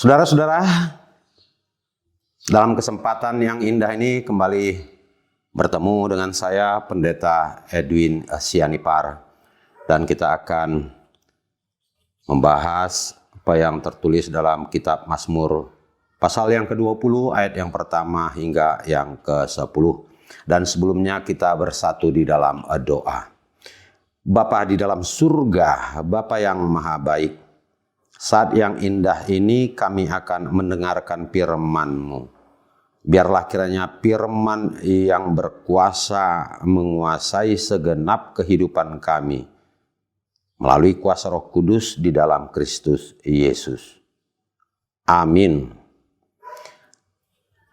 Saudara-saudara, dalam kesempatan yang indah ini kembali bertemu dengan saya, Pendeta Edwin Sianipar, dan kita akan membahas apa yang tertulis dalam kitab Mazmur pasal yang ke-20 ayat yang pertama hingga yang ke-10. Dan sebelumnya kita bersatu di dalam doa. Bapa di dalam surga, Bapa yang maha baik, saat yang indah ini kami akan mendengarkan firman-Mu. Biarlah kiranya firman yang berkuasa menguasai segenap kehidupan kami melalui kuasa Roh Kudus di dalam Kristus Yesus. Amin.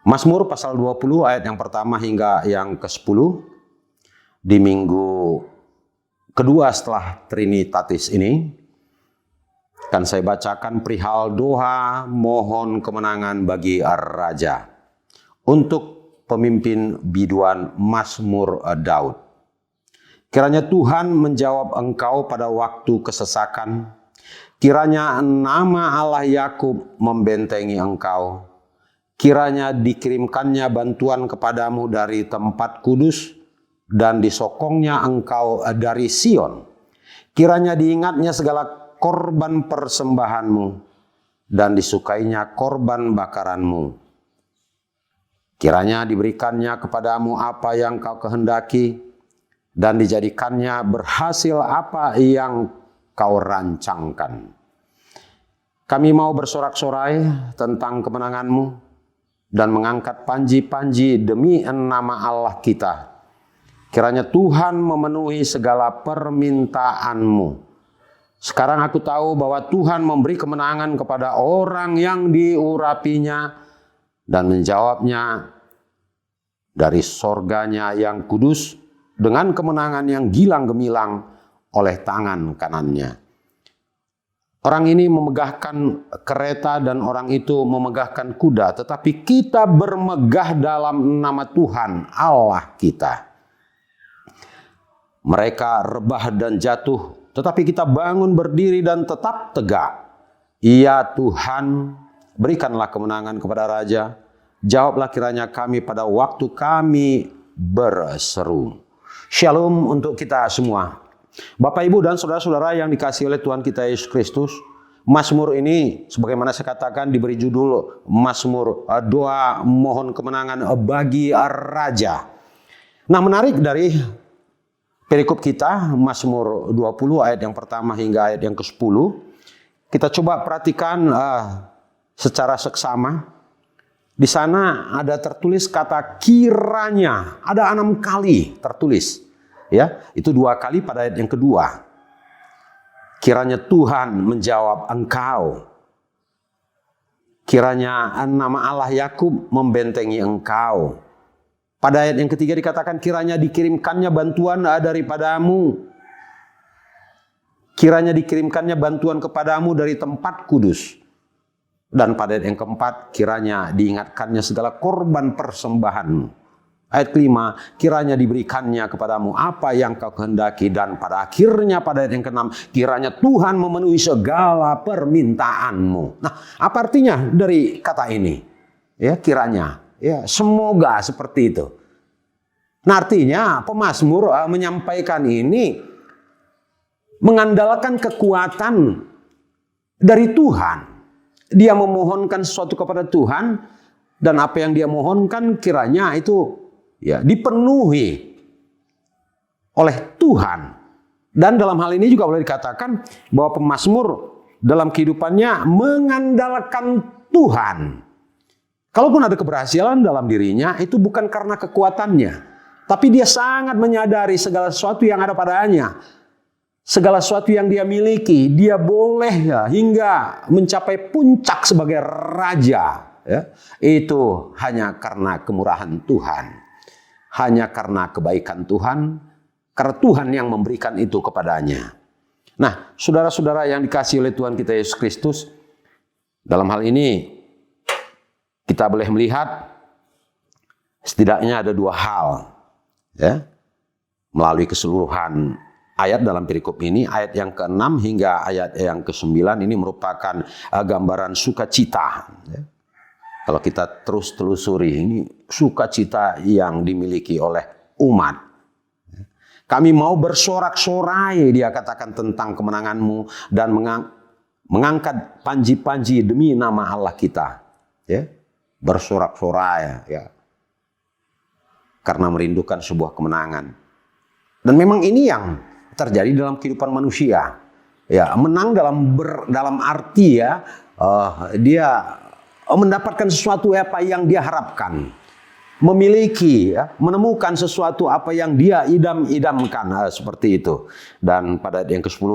Mazmur pasal 20 ayat yang pertama hingga yang ke-10 di minggu kedua setelah Trinitatis ini akan saya bacakan perihal doa mohon kemenangan bagi Raja untuk pemimpin biduan Mazmur Daud. Kiranya Tuhan menjawab engkau pada waktu kesesakan. Kiranya nama Allah Yakub membentengi engkau. Kiranya dikirimkannya bantuan kepadamu dari tempat kudus dan disokongnya engkau dari Sion. Kiranya diingatnya segala korban persembahanmu dan disukainya korban bakaranmu. Kiranya diberikannya kepadamu apa yang kau kehendaki dan dijadikannya berhasil apa yang kau rancangkan. Kami mau bersorak-sorai tentang kemenanganmu dan mengangkat panji-panji demi nama Allah kita. Kiranya Tuhan memenuhi segala permintaanmu. Sekarang aku tahu bahwa Tuhan memberi kemenangan kepada orang yang diurapinya dan menjawabnya dari sorganya yang kudus dengan kemenangan yang gilang gemilang oleh tangan kanannya. Orang ini memegahkan kereta dan orang itu memegahkan kuda, tetapi kita bermegah dalam nama Tuhan Allah kita. Mereka rebah dan jatuh, tetapi kita bangun berdiri dan tetap tegak. Ya Tuhan, berikanlah kemenangan kepada Raja. Jawablah kiranya kami pada waktu kami berseru. Shalom untuk kita semua. Bapak, Ibu, dan saudara-saudara yang dikasihi oleh Tuhan kita Yesus Kristus. Mazmur ini, sebagaimana saya katakan, diberi judul Mazmur doa mohon kemenangan bagi Raja. Nah, menarik dari perikop kita, Mazmur 20 ayat yang pertama hingga ayat yang ke-10. Kita coba perhatikan secara seksama. Di sana ada tertulis kata kiranya. Ada 6 kali tertulis. Ya, itu 2 kali pada ayat yang kedua. Kiranya Tuhan menjawab engkau. Kiranya nama Allah Yakub membentengi engkau. Pada ayat yang ketiga dikatakan kiranya dikirimkannya bantuan daripadamu. Kiranya dikirimkannya bantuan kepadamu dari tempat kudus. Dan pada ayat yang keempat kiranya diingatkannya segala korban persembahanmu. Ayat kelima, kiranya diberikannya kepadamu apa yang kau kehendaki. Dan pada akhirnya pada ayat yang keenam, kiranya Tuhan memenuhi segala permintaanmu. Nah, apa artinya dari kata ini? Ya, kiranya. Ya, semoga seperti itu. Nah, artinya pemazmur menyampaikan ini mengandalkan kekuatan dari Tuhan. Dia memohonkan sesuatu kepada Tuhan dan apa yang dia mohonkan kiranya itu ya dipenuhi oleh Tuhan. Dan dalam hal ini juga boleh dikatakan bahwa pemazmur dalam kehidupannya mengandalkan Tuhan. Kalaupun ada keberhasilan dalam dirinya, itu bukan karena kekuatannya. Tapi dia sangat menyadari segala sesuatu yang ada padanya. Segala sesuatu yang dia miliki, dia boleh ya, hingga mencapai puncak sebagai raja. Ya, itu hanya karena kemurahan Tuhan. Hanya karena kebaikan Tuhan. Karena Tuhan yang memberikan itu kepadanya. Nah, saudara-saudara yang dikasihi oleh Tuhan kita Yesus Kristus, dalam hal ini kita boleh melihat setidaknya ada 2 hal ya, melalui keseluruhan ayat dalam perikop ini, ayat yang ke-6 hingga ayat yang ke-9 ini merupakan gambaran sukacita. Kalau kita terus telusuri, ini sukacita yang dimiliki oleh umat. Kami mau bersorak-sorai, dia katakan, tentang kemenanganmu dan mengangkat panji-panji demi nama Allah kita. Ya, bersorak-sorai, ya, karena merindukan sebuah kemenangan. Dan memang ini yang terjadi dalam kehidupan manusia. Ya, menang dalam arti ya, dia mendapatkan sesuatu apa yang dia harapkan, memiliki, ya, menemukan sesuatu apa yang dia idam-idamkan, seperti itu. Dan pada ayat yang ke-10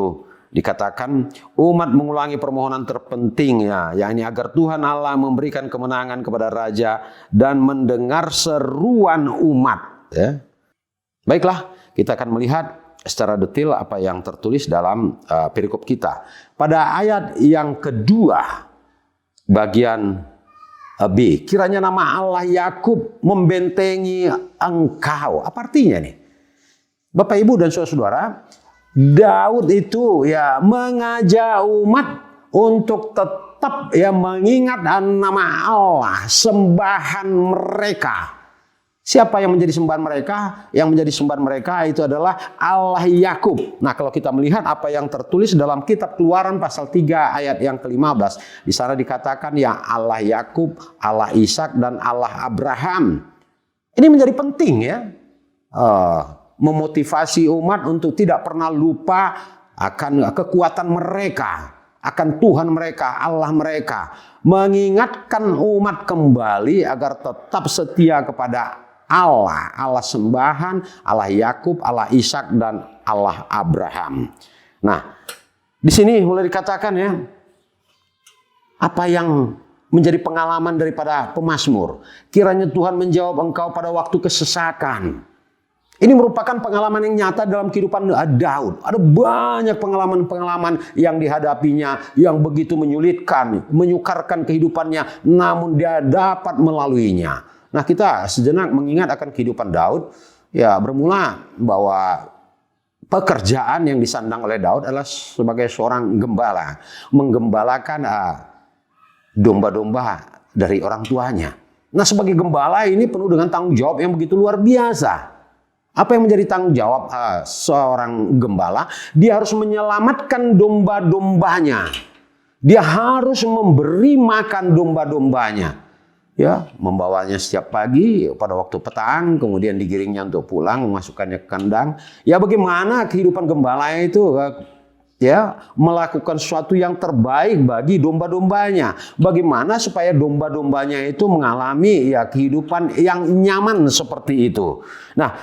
dikatakan, umat mengulangi permohonan terpenting, ya, yakni agar Tuhan Allah memberikan kemenangan kepada raja dan mendengar seruan umat. Ya. Baiklah, kita akan melihat secara detail apa yang tertulis dalam perikop kita. Pada ayat yang kedua, bagian B, kiranya nama Allah Yakub membentengi engkau. Apa artinya nih? Bapak, Ibu, dan saudara-saudara, Daud itu ya mengajak umat untuk tetap ya mengingat nama Allah, sembahan mereka. Siapa yang menjadi sembahan mereka? Yang menjadi sembahan mereka itu adalah Allah Yakub. Nah, kalau kita melihat apa yang tertulis dalam kitab Keluaran pasal 3 ayat yang ke-15. Di sana dikatakan ya Allah Yakub, Allah Ishak, dan Allah Abraham. Ini menjadi penting ya. Memotivasi umat untuk tidak pernah lupa akan kekuatan mereka, akan Tuhan mereka, Allah mereka. Mengingatkan umat kembali agar tetap setia kepada Allah sembahan, Allah Yakub, Allah Ishak, dan Allah Abraham. Nah, di sini mulai dikatakan ya, apa yang menjadi pengalaman daripada pemazmur. Kiranya Tuhan menjawab engkau pada waktu kesesakan. Ini merupakan pengalaman yang nyata dalam kehidupan Daud. Ada banyak pengalaman-pengalaman yang dihadapinya yang begitu menyulitkan, menyukarkan kehidupannya, namun dia dapat melaluinya. Nah, kita sejenak mengingat akan kehidupan Daud, ya, bermula bahwa pekerjaan yang disandang oleh Daud adalah sebagai seorang gembala, menggembalakan domba-domba dari orang tuanya. Nah, sebagai gembala ini penuh dengan tanggung jawab yang begitu luar biasa. Apa yang menjadi tanggung jawab seorang gembala? Dia harus menyelamatkan domba-dombanya. Dia harus memberi makan domba-dombanya. Ya, membawanya setiap pagi pada waktu petang, kemudian digiringnya untuk pulang, memasukkannya ke kandang. Ya, bagaimana kehidupan gembala itu ya melakukan sesuatu yang terbaik bagi domba-dombanya. Bagaimana supaya domba-dombanya itu mengalami ya kehidupan yang nyaman seperti itu. Nah,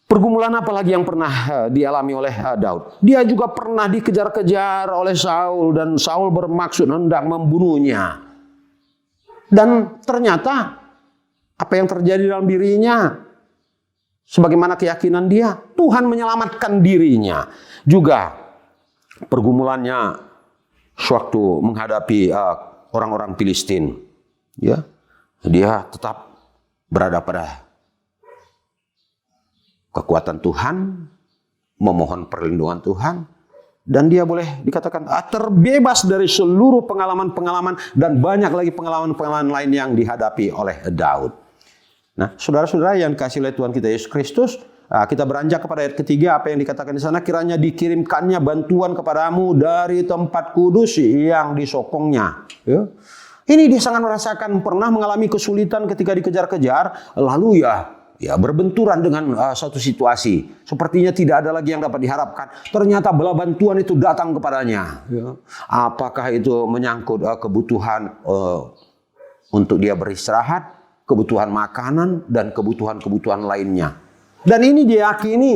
pergumulan apa lagi yang pernah dialami oleh Daud? Dia juga pernah dikejar-kejar oleh Saul dan Saul bermaksud hendak membunuhnya. Dan ternyata apa yang terjadi dalam dirinya, sebagaimana keyakinan dia, Tuhan menyelamatkan dirinya. Juga pergumulannya sewaktu menghadapi orang-orang Filistin, ya, dia tetap berada pada kekuatan Tuhan, memohon perlindungan Tuhan. Dan dia boleh dikatakan terbebas dari seluruh pengalaman-pengalaman dan banyak lagi pengalaman-pengalaman lain yang dihadapi oleh Daud. Nah, saudara-saudara yang dikasihi oleh Tuhan kita Yesus Kristus, kita beranjak kepada ayat ketiga, apa yang dikatakan di sana, kiranya dikirimkannya bantuan kepadamu dari tempat kudus yang disokongnya. Ya. Ini dia sangat merasakan pernah mengalami kesulitan ketika dikejar-kejar, lalu ya berbenturan dengan suatu situasi. Sepertinya tidak ada lagi yang dapat diharapkan. Ternyata bala bantuan itu datang kepadanya. Ya. Apakah itu menyangkut kebutuhan untuk dia beristirahat, kebutuhan makanan, dan kebutuhan-kebutuhan lainnya. Dan ini diyakini,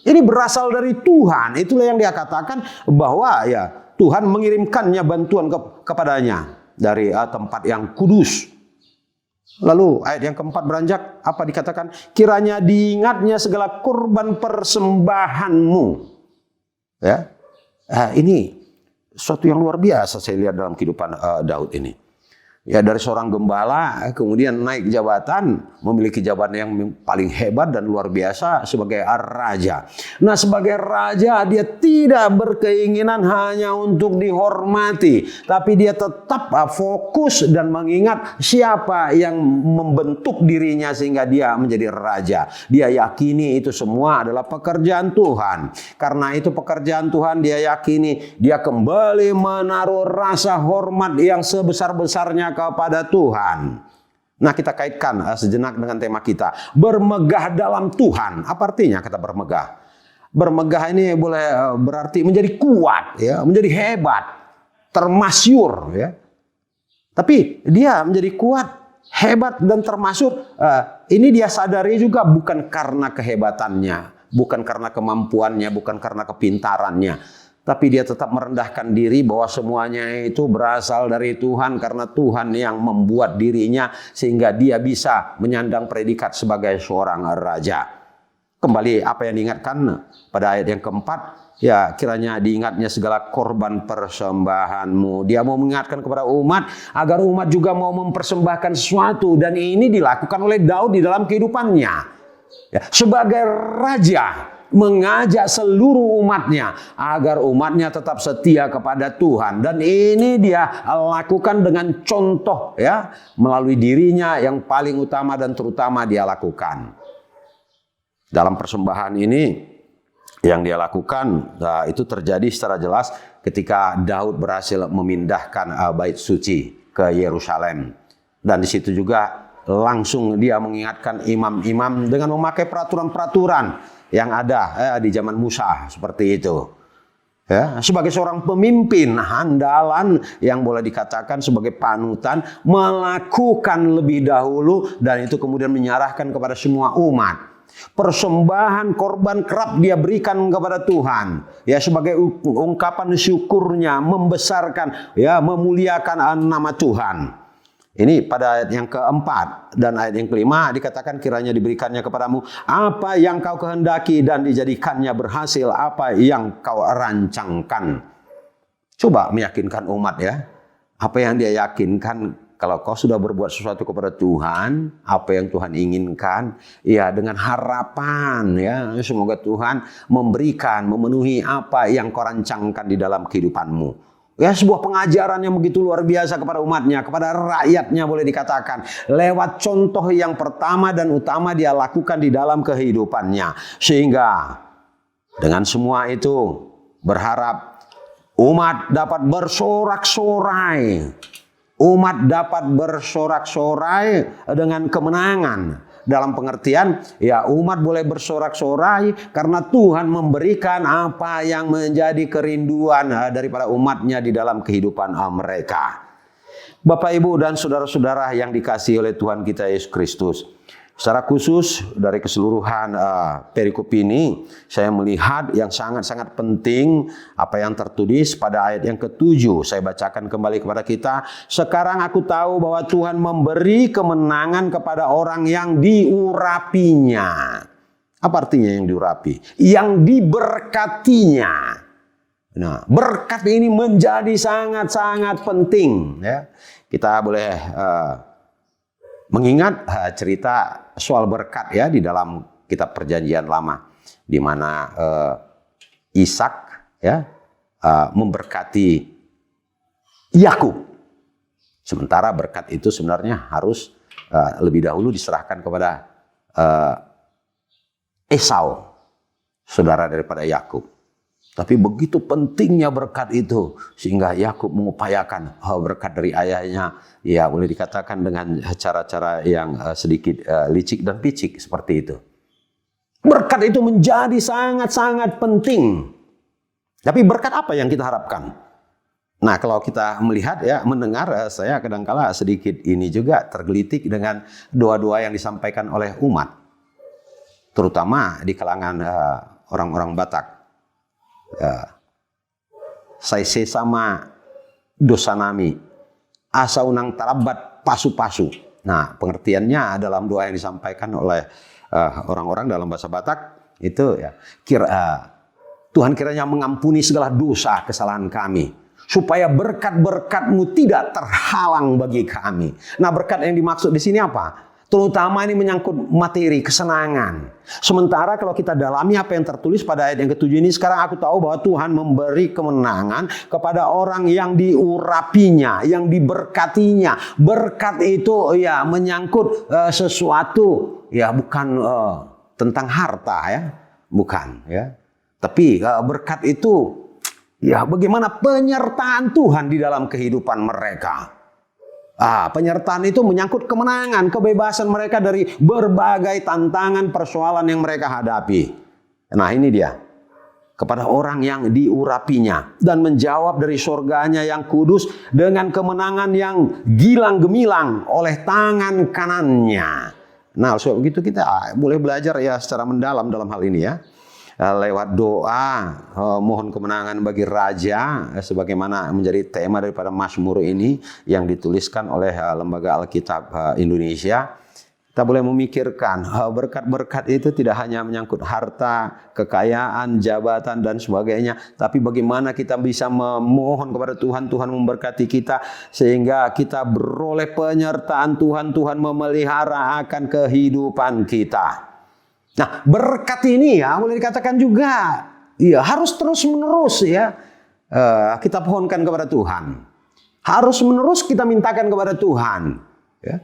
ini berasal dari Tuhan. Itulah yang dia katakan bahwa ya Tuhan mengirimkannya bantuan kepadanya dari tempat yang kudus. Lalu ayat yang keempat beranjak, apa dikatakan? Kiranya diingatnya segala kurban persembahanmu. Ya, ini suatu yang luar biasa saya lihat dalam kehidupan Daud ini. Ya, dari seorang gembala kemudian naik jabatan, memiliki jabatan yang paling hebat dan luar biasa sebagai raja. Nah, sebagai raja dia tidak berkeinginan hanya untuk dihormati, tapi dia tetap fokus dan mengingat siapa yang membentuk dirinya sehingga dia menjadi raja. Dia yakini itu semua adalah pekerjaan Tuhan. Karena itu pekerjaan Tuhan, dia yakini dia kembali menaruh rasa hormat yang sebesar-besarnya kepada Tuhan. Nah, kita kaitkan sejenak dengan tema kita, bermegah dalam Tuhan. Apa artinya kata bermegah? Bermegah ini boleh berarti menjadi kuat, ya, menjadi hebat, termasyur, ya. Tapi dia menjadi kuat, hebat dan termasyur. Ini dia sadari juga bukan karena kehebatannya, bukan karena kemampuannya, bukan karena kepintarannya. Tapi dia tetap merendahkan diri bahwa semuanya itu berasal dari Tuhan, karena Tuhan yang membuat dirinya sehingga dia bisa menyandang predikat sebagai seorang raja. Kembali apa yang diingatkan pada ayat yang keempat, ya, kiranya diingatnya segala korban persembahanmu. Dia mau mengingatkan kepada umat agar umat juga mau mempersembahkan sesuatu, dan ini dilakukan oleh Daud di dalam kehidupannya. Ya, sebagai raja mengajak seluruh umatnya agar umatnya tetap setia kepada Tuhan, dan ini dia lakukan dengan contoh, ya, melalui dirinya yang paling utama dan terutama dia lakukan. Dalam persembahan ini yang dia lakukan, itu terjadi secara jelas ketika Daud berhasil memindahkan bait suci ke Yerusalem, dan di situ juga langsung dia mengingatkan imam-imam dengan memakai peraturan-peraturan yang ada di zaman Musa seperti itu. Ya, sebagai seorang pemimpin handalan yang boleh dikatakan sebagai panutan, melakukan lebih dahulu dan itu kemudian menyerahkan kepada semua umat. Persembahan korban kerap dia berikan kepada Tuhan, ya, sebagai ungkapan syukurnya, membesarkan, ya, memuliakan nama Tuhan. Ini pada ayat yang keempat, dan ayat yang kelima dikatakan kiranya diberikannya kepadamu apa yang kau kehendaki dan dijadikannya berhasil apa yang kau rancangkan. Coba meyakinkan umat, ya, apa yang dia yakinkan. Kalau kau sudah berbuat sesuatu kepada Tuhan, apa yang Tuhan inginkan, ya, dengan harapan, ya, semoga Tuhan memberikan, memenuhi apa yang kau rancangkan di dalam kehidupanmu. Ya, sebuah pengajaran yang begitu luar biasa kepada umatnya, kepada rakyatnya boleh dikatakan. Lewat contoh yang pertama dan utama dia lakukan di dalam kehidupannya. Sehingga dengan semua itu berharap umat dapat bersorak-sorai. Umat dapat bersorak-sorai dengan kemenangan. Dalam pengertian, ya, umat boleh bersorak-sorai karena Tuhan memberikan apa yang menjadi kerinduan daripada umatnya di dalam kehidupan mereka. Bapak, Ibu, dan saudara-saudara yang dikasihi oleh Tuhan kita Yesus Kristus, secara khusus dari keseluruhan perikop ini, saya melihat yang sangat-sangat penting apa yang tertulis pada ayat yang ke-7. Saya bacakan kembali kepada kita. Sekarang aku tahu bahwa Tuhan memberi kemenangan kepada orang yang diurapinya. Apa artinya yang diurapi? Yang diberkatinya. Nah, berkat ini menjadi sangat-sangat penting. Ya. Kita boleh mengingat cerita soal berkat, ya, di dalam kitab Perjanjian Lama, di mana Ishak, ya, memberkati Yakub. Sementara berkat itu sebenarnya harus lebih dahulu diserahkan kepada Esau, saudara daripada Yakub. Tapi begitu pentingnya berkat itu sehingga Yakub mengupayakan berkat dari ayahnya, ya, boleh dikatakan dengan cara-cara yang sedikit licik dan picik seperti itu. Berkat itu menjadi sangat-sangat penting. Tapi berkat apa yang kita harapkan? Nah, kalau kita melihat, ya, mendengar, saya kadangkala sedikit ini juga tergelitik dengan doa-doa yang disampaikan oleh umat, terutama di kalangan orang-orang Batak. Sai sama dosa nami asa unang tarabat pasu-pasu. Nah, pengertiannya dalam doa yang disampaikan oleh orang-orang dalam bahasa Batak itu, ya, Tuhan kiranya mengampuni segala dosa kesalahan kami, supaya berkat-berkat-Mu tidak terhalang bagi kami. Nah, berkat yang dimaksud di sini apa? Terutama ini menyangkut materi, kesenangan. Sementara kalau kita dalami apa yang tertulis pada ayat yang ke-7 ini, sekarang aku tahu bahwa Tuhan memberi kemenangan kepada orang yang diurapinya, yang diberkatinya. Berkat itu ya menyangkut sesuatu, ya bukan tentang harta ya, bukan ya. Tapi berkat itu ya bagaimana penyertaan Tuhan di dalam kehidupan mereka. Penyertaan itu menyangkut kemenangan, kebebasan mereka dari berbagai tantangan, persoalan yang mereka hadapi. Nah, ini dia. Kepada orang yang diurapinya dan menjawab dari surganya yang kudus dengan kemenangan yang gilang gemilang oleh tangan kanannya. Nah, sebab begitu kita boleh belajar ya secara mendalam dalam hal ini ya. Lewat doa mohon kemenangan bagi raja, sebagaimana menjadi tema daripada Mazmur ini yang dituliskan oleh Lembaga Alkitab Indonesia. Kita boleh memikirkan berkat-berkat itu tidak hanya menyangkut harta, kekayaan, jabatan dan sebagainya, tapi bagaimana kita bisa memohon kepada Tuhan, Tuhan memberkati kita sehingga kita beroleh penyertaan Tuhan, Tuhan memelihara akan kehidupan kita. Nah, berkat ini ya boleh dikatakan juga ya harus terus menerus ya kita pohonkan kepada Tuhan. Harus menerus kita mintakan kepada Tuhan. Ya.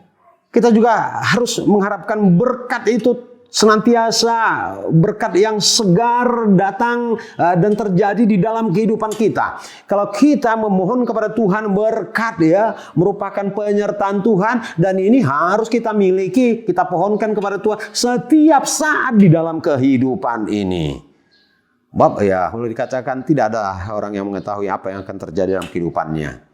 Kita juga harus mengharapkan berkat itu senantiasa, berkat yang segar datang dan terjadi di dalam kehidupan kita. Kalau kita memohon kepada Tuhan berkat ya merupakan penyertaan Tuhan dan ini harus kita miliki, kita pohonkan kepada Tuhan setiap saat di dalam kehidupan ini. Bab ya boleh dikatakan tidak ada orang yang mengetahui apa yang akan terjadi dalam kehidupannya.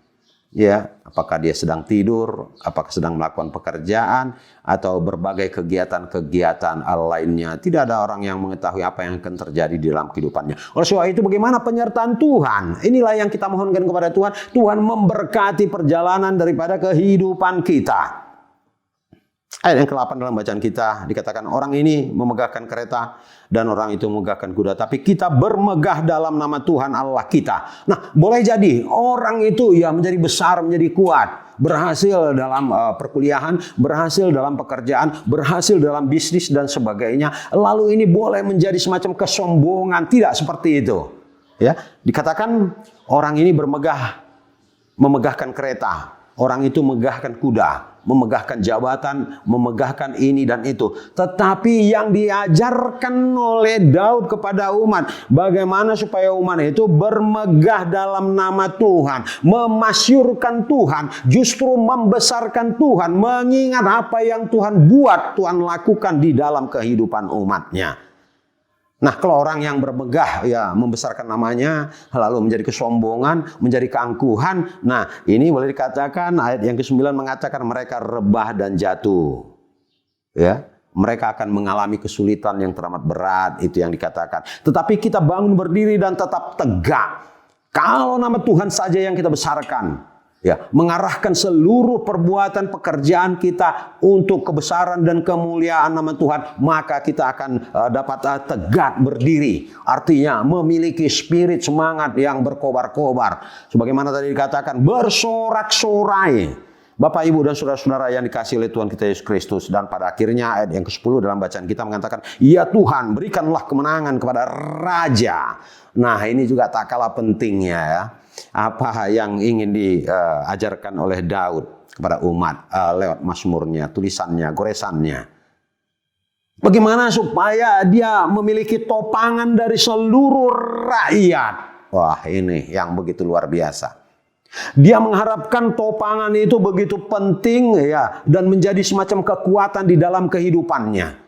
Ya, apakah dia sedang tidur, apakah sedang melakukan pekerjaan, atau berbagai kegiatan-kegiatan lainnya. Tidak ada orang yang mengetahui apa yang akan terjadi di dalam kehidupannya. Oleh sebab itu bagaimana penyertaan Tuhan? Inilah yang kita mohonkan kepada Tuhan. Tuhan memberkati perjalanan daripada kehidupan kita. Ayat yang ke-8 dalam bacaan kita dikatakan orang ini memegahkan kereta dan orang itu memegahkan kuda. Tapi kita bermegah dalam nama Tuhan Allah kita. Nah, boleh jadi orang itu ya menjadi besar, menjadi kuat. Berhasil dalam perkuliahan, berhasil dalam pekerjaan, berhasil dalam bisnis dan sebagainya. Lalu ini boleh menjadi semacam kesombongan. Tidak seperti itu. Ya, dikatakan orang ini memegahkan kereta. Orang itu memegahkan kuda, memegahkan jabatan, memegahkan ini dan itu. Tetapi yang diajarkan oleh Daud kepada umat, bagaimana supaya umat itu bermegah dalam nama Tuhan, memasyurkan Tuhan, justru membesarkan Tuhan, mengingat apa yang Tuhan buat, Tuhan lakukan di dalam kehidupan umatnya. Nah, kalau orang yang bermegah ya membesarkan namanya lalu menjadi kesombongan, menjadi keangkuhan. Nah, ini boleh dikatakan ayat yang ke-9 mengatakan mereka rebah dan jatuh. Ya, mereka akan mengalami kesulitan yang teramat berat, itu yang dikatakan. Tetapi kita bangun berdiri dan tetap tegak. Kalau nama Tuhan saja yang kita besarkan. Ya, mengarahkan seluruh perbuatan pekerjaan kita untuk kebesaran dan kemuliaan nama Tuhan, maka kita akan dapat tegak berdiri. Artinya memiliki spirit semangat yang berkobar-kobar. Sebagaimana tadi dikatakan bersorak-sorai. Bapak, Ibu, dan saudara-saudara yang dikasihi oleh Tuhan kita Yesus Kristus. Dan pada akhirnya ayat yang ke-10 dalam bacaan kita mengatakan, ya Tuhan berikanlah kemenangan kepada Raja. Nah, ini juga tak kalah pentingnya ya. Apa yang ingin diajarkan oleh Daud kepada umat lewat mazmurnya, tulisannya, goresannya. Bagaimana supaya dia memiliki topangan dari seluruh rakyat. Wah, ini yang begitu luar biasa. Dia mengharapkan topangan itu begitu penting ya dan menjadi semacam kekuatan di dalam kehidupannya.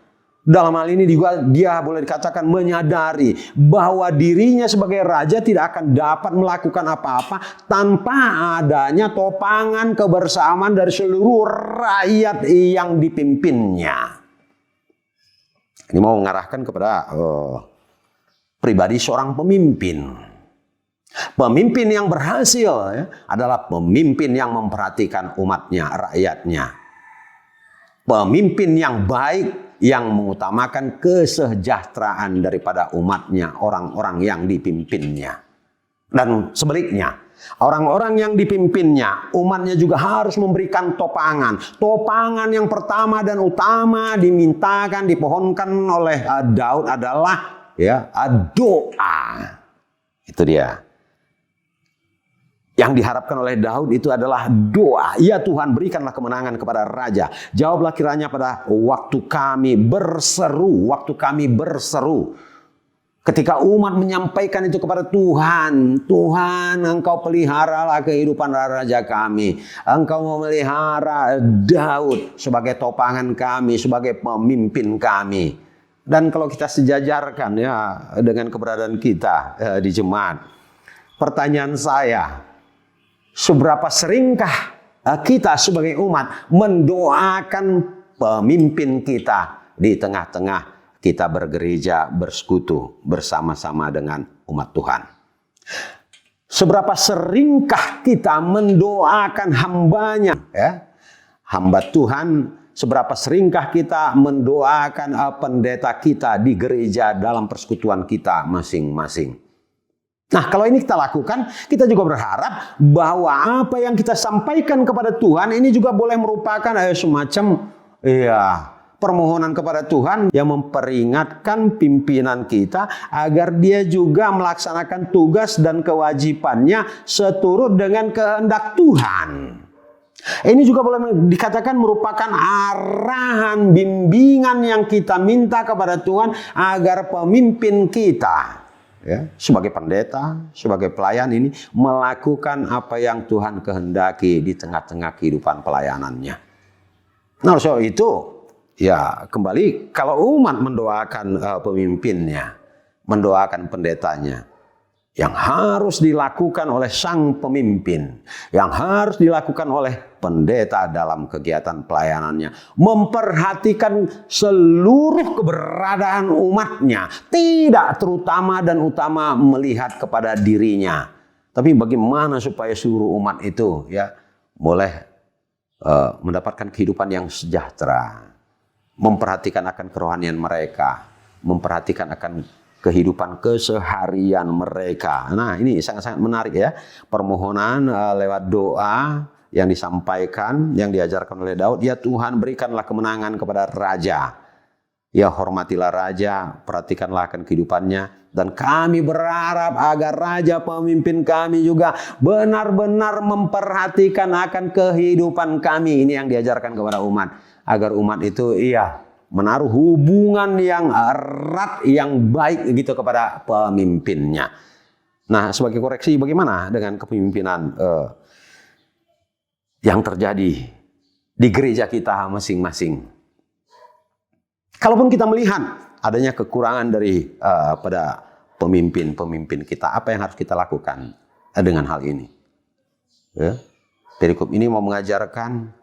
Dalam hal ini juga dia boleh dikatakan menyadari bahwa dirinya sebagai raja tidak akan dapat melakukan apa-apa tanpa adanya topangan kebersamaan dari seluruh rakyat yang dipimpinnya. Ini mau mengarahkan kepada pribadi seorang pemimpin. Pemimpin yang berhasil ya, adalah pemimpin yang memperhatikan umatnya, rakyatnya. Pemimpin yang baik yang mengutamakan kesejahteraan daripada umatnya, orang-orang yang dipimpinnya. Dan sebaliknya, Orang-orang yang dipimpinnya, umatnya juga harus memberikan topangan. Topangan yang pertama dan utama dimintakan, dipohonkan oleh Daud adalah doa. Itu dia. Yang diharapkan oleh Daud itu adalah doa. Ya Tuhan, berikanlah kemenangan kepada raja. Jawablah kiranya pada waktu kami berseru. Waktu kami berseru. Ketika umat menyampaikan itu kepada Tuhan. Tuhan, Engkau peliharalah kehidupan raja kami. Engkau memelihara Daud sebagai topangan kami, sebagai pemimpin kami. Dan kalau kita sejajarkan dengan keberadaan kita di jemaat. Pertanyaan saya, seberapa seringkah kita sebagai umat mendoakan pemimpin kita di tengah-tengah kita bergereja, bersekutu bersama-sama dengan umat Tuhan? Seberapa seringkah kita mendoakan hambanya, hamba Tuhan? Seberapa seringkah kita mendoakan pendeta kita di gereja dalam persekutuan kita masing-masing? Nah, kalau ini kita lakukan, kita juga berharap bahwa apa yang kita sampaikan kepada Tuhan ini juga boleh merupakan semacam permohonan kepada Tuhan yang memperingatkan pimpinan kita agar dia juga melaksanakan tugas dan kewajibannya seturut dengan kehendak Tuhan. Ini juga boleh dikatakan merupakan arahan, bimbingan yang kita minta kepada Tuhan agar pemimpin kita, sebagai pendeta, sebagai pelayan ini melakukan apa yang Tuhan kehendaki di tengah-tengah kehidupan pelayanannya. Nah, soal itu kembali kalau umat mendoakan pemimpinnya, mendoakan pendetanya, yang harus dilakukan oleh sang pemimpin, yang harus dilakukan oleh pendeta dalam kegiatan pelayanannya, memperhatikan seluruh keberadaan umatnya, tidak terutama dan utama melihat kepada dirinya, tapi bagaimana supaya seluruh umat itu boleh mendapatkan kehidupan yang sejahtera, memperhatikan akan kerohanian mereka, memperhatikan akan kehidupan keseharian mereka. Nah, ini sangat-sangat menarik permohonan lewat doa yang disampaikan, yang diajarkan oleh Daud. Ya Tuhan, berikanlah kemenangan kepada raja. Ya, hormatilah raja, perhatikanlah akan kehidupannya. Dan kami berharap agar raja pemimpin kami juga benar-benar memperhatikan akan kehidupan kami. Ini yang diajarkan kepada umat. Agar umat itu menaruh hubungan yang erat, yang baik gitu kepada pemimpinnya. Nah, sebagai koreksi, bagaimana dengan kepemimpinan yang terjadi di gereja kita masing-masing? Kalaupun kita melihat adanya kekurangan dari pada pemimpin kita, apa yang harus kita lakukan dengan hal ini? Perikop ini mau mengajarkan,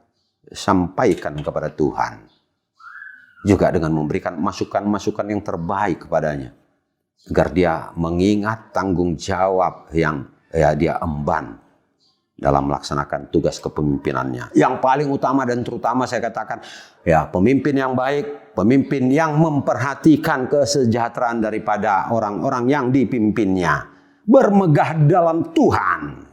sampaikan kepada Tuhan. Juga dengan memberikan masukan-masukan yang terbaik kepadanya. Agar dia mengingat tanggung jawab yang dia emban dalam melaksanakan tugas kepemimpinannya. Yang paling utama dan terutama saya katakan, pemimpin yang baik, pemimpin yang memperhatikan kesejahteraan daripada orang-orang yang dipimpinnya. Bermegah dalam Tuhan.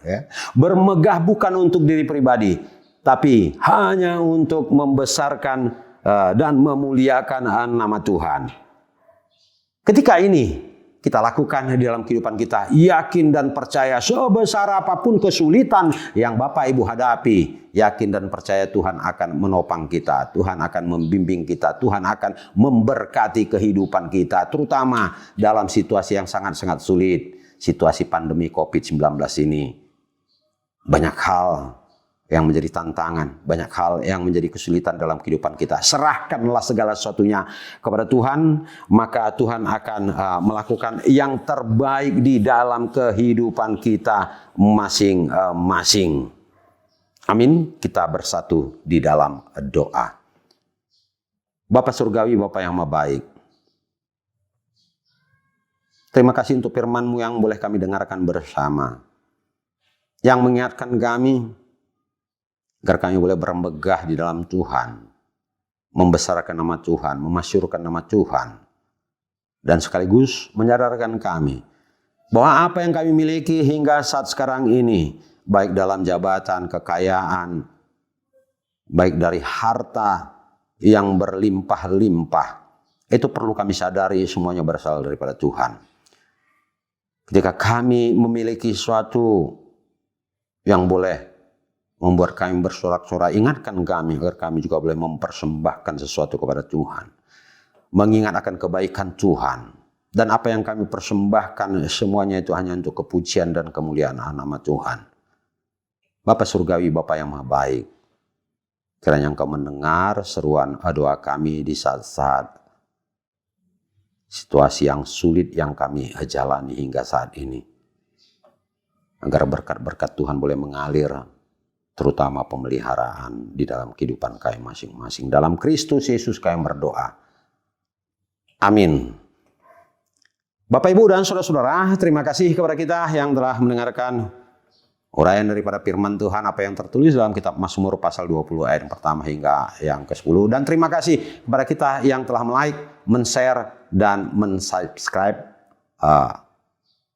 Bermegah bukan untuk diri pribadi, tapi hanya untuk membesarkan dan memuliakan nama Tuhan. Ketika ini kita lakukan di dalam kehidupan kita, yakin dan percaya sebesar apapun kesulitan yang Bapak Ibu hadapi, yakin dan percaya Tuhan akan menopang kita, Tuhan akan membimbing kita, Tuhan akan memberkati kehidupan kita, terutama dalam situasi yang sangat-sangat sulit, situasi pandemi COVID-19 ini. Banyak hal yang menjadi tantangan, banyak hal yang menjadi kesulitan dalam kehidupan kita. Serahkanlah segala sesuatunya kepada Tuhan, maka Tuhan akan melakukan yang terbaik di dalam kehidupan kita masing-masing. Amin. Kita bersatu di dalam doa. Bapa Surgawi, Bapa yang Maha Baik, terima kasih untuk firman-Mu yang boleh kami dengarkan bersama, yang mengingatkan kami agar kami boleh bermegah di dalam Tuhan, membesarkan nama Tuhan, memasyurkan nama Tuhan, dan sekaligus menyadarkan kami bahwa apa yang kami miliki hingga saat sekarang ini, baik dalam jabatan, kekayaan, baik dari harta yang berlimpah-limpah, itu perlu kami sadari semuanya berasal daripada Tuhan. Ketika kami memiliki sesuatu yang boleh membuat kami bersorak-sorai, ingatkan kami agar kami juga boleh mempersembahkan sesuatu kepada Tuhan. Mengingat akan kebaikan Tuhan. Dan apa yang kami persembahkan semuanya itu hanya untuk kepujian dan kemuliaan nama Tuhan. Bapa Surgawi, Bapa yang Maha Baik, kiranya Engkau mendengar seruan doa kami di saat-saat situasi yang sulit yang kami jalani hingga saat ini. Agar berkat-berkat Tuhan boleh mengalir, terutama pemeliharaan di dalam kehidupan kami masing-masing. Dalam Kristus Yesus kami berdoa. Amin. Bapak, Ibu, dan saudara-saudara, terima kasih kepada kita yang telah mendengarkan uraian daripada firman Tuhan, apa yang tertulis dalam kitab Mazmur pasal 20 ayat yang pertama hingga yang ke-10. Dan terima kasih kepada kita yang telah like, men-share, dan men-subscribe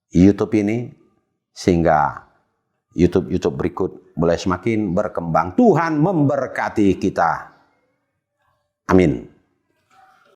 YouTube ini, sehingga YouTube berikut boleh semakin berkembang. Tuhan memberkati kita. Amin.